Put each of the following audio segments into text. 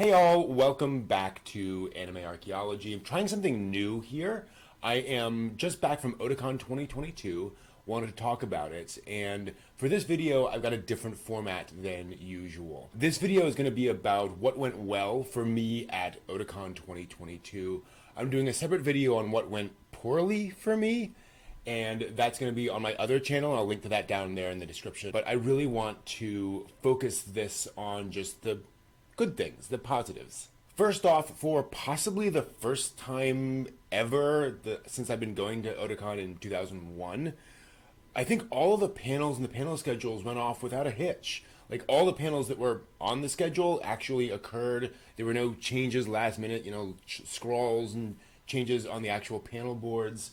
Hey all, welcome back to Anime Archaeology. I'm trying something new here. I am just back from Otakon 2022, wanted to talk about it, and for this video I've got a different format than usual. This video is going to be about what went well for me at Otakon 2022. I'm doing a separate video on what went poorly for me, and that's going to be on my other channel. I'll link to that down there in the description. But I really want to focus this on just the good things, the positives. First off, for possibly the first time ever since I've been going to Otakon in 2001, I think all of the panels and the panel schedules went off without a hitch. Like, all the panels that were on the schedule actually occurred. There were no changes last minute, scrolls and changes on the actual panel boards.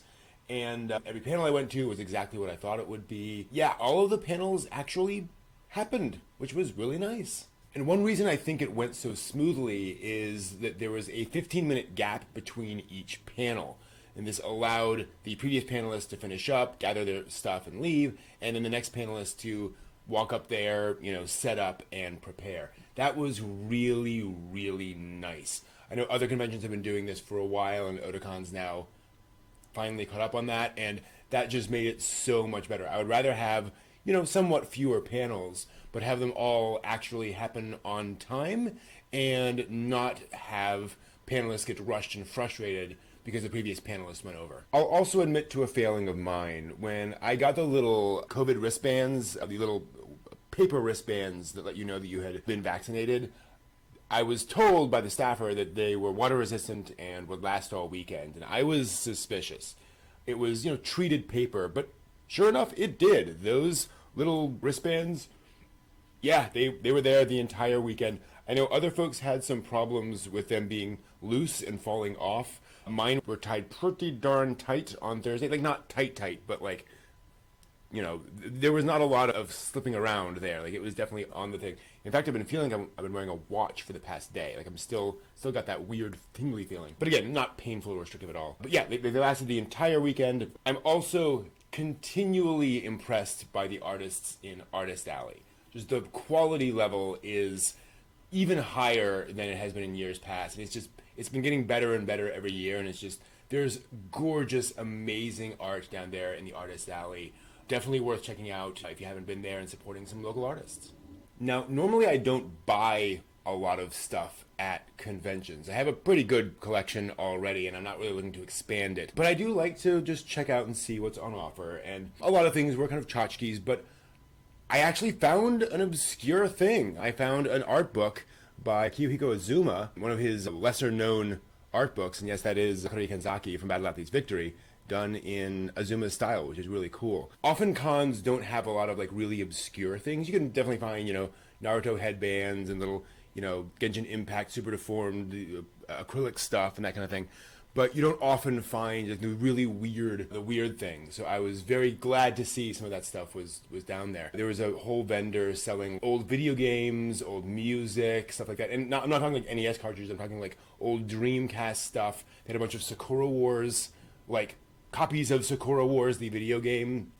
And every panel I went to was exactly what I thought it would be. Yeah, all of the panels actually happened, which was really nice. And one reason I think it went so smoothly is that there was a 15-minute gap between each panel. And this allowed the previous panelists to finish up, gather their stuff and leave, and then the next panelist to walk up there, set up and prepare. That was really, really nice. I know other conventions have been doing this for a while, and Otakon's now finally caught up on that, and that just made it so much better. I would rather have, somewhat fewer panels, but have them all actually happen on time and not have panelists get rushed and frustrated because the previous panelists went over. I'll also admit to a failing of mine. When I got the little COVID wristbands, the little paper wristbands that let you know that you had been vaccinated, I was told by the staffer that they were water resistant and would last all weekend, and I was suspicious. It was, treated paper, but sure enough, it did. Those little wristbands, yeah, they were there the entire weekend. I know other folks had some problems with them being loose and falling off. Mine were tied pretty darn tight on Thursday. Like, not tight, but like, there was not a lot of slipping around there. Like, it was definitely on the thing. In fact, I've been feeling I've been wearing a watch for the past day. Like, I'm still got that weird tingly feeling. But again, not painful or restrictive at all. But yeah, they lasted the entire weekend. I'm also continually impressed by the artists in Artist Alley. Just the quality level is even higher than it has been in years past. And it's been getting better and better every year. And there's gorgeous, amazing art down there in the Artist Alley. Definitely worth checking out if you haven't been there, and supporting some local artists. Now, normally I don't buy a lot of stuff at conventions. I have a pretty good collection already, and I'm not really looking to expand it. But I do like to just check out and see what's on offer. And a lot of things were kind of tchotchkes, but I actually found an obscure thing. I found an art book by Kiyohiko Azuma, one of his lesser-known art books, and yes, that is Haruhi Kenzaki from Battle Athlete's Victory, done in Azuma's style, which is really cool. Often cons don't have a lot of really obscure things. You can definitely find, Naruto headbands and little, Genshin Impact super deformed acrylic stuff and that kind of thing. But you don't often find the really weird things. So I was very glad to see some of that stuff was down there. There was a whole vendor selling old video games, old music, stuff like that. And I'm not talking NES cartridges, I'm talking old Dreamcast stuff. They had a bunch of Sakura Wars, copies of Sakura Wars, the video game,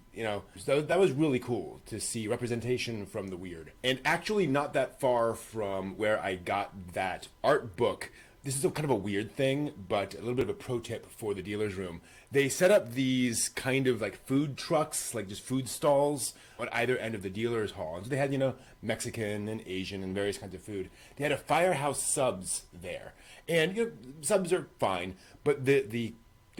So that was really cool to see representation from the weird. And actually not that far from where I got that art book, this is kind of a weird thing, but a little bit of a pro tip for the dealer's room. They set up these kind of food trucks, just food stalls on either end of the dealer's hall. And so they had, Mexican and Asian and various kinds of food. They had a Firehouse Subs there. And, subs are fine, but the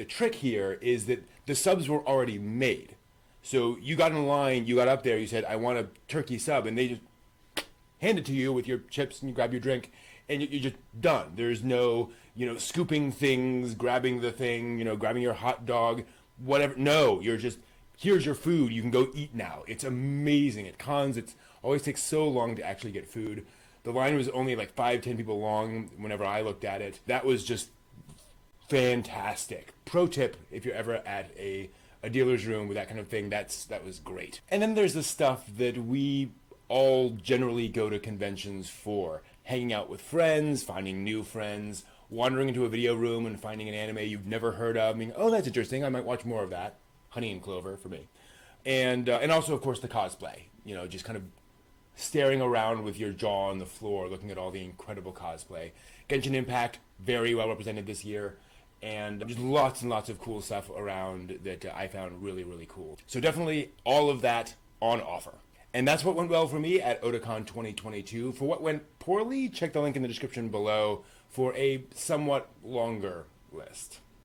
trick here is that the subs were already made. So you got in line, you got up there, you said, I want a turkey sub, and they just hand it to you with your chips, and you grab your drink, and you're just done. There's no, scooping things, grabbing the thing, grabbing your hot dog, whatever. No, you're just, here's your food, you can go eat now. It's amazing. At cons, it always takes so long to actually get food. The line was only 5-10 people long whenever I looked at it. That was just fantastic. Pro tip, if you're ever at a dealer's room with that kind of thing, that was great. And then there's the stuff that we all generally go to conventions for. Hanging out with friends, finding new friends, wandering into a video room and finding an anime you've never heard of. Oh, that's interesting, I might watch more of that. Honey and Clover for me. And also, of course, the cosplay. Just kind of staring around with your jaw on the floor, looking at all the incredible cosplay. Genshin Impact, very well represented this year, and just lots and lots of cool stuff around that I found really, really cool. So definitely all of that on offer. And that's what went well for me at Otakon 2022. For what went poorly, check the link in the description below for a somewhat longer list.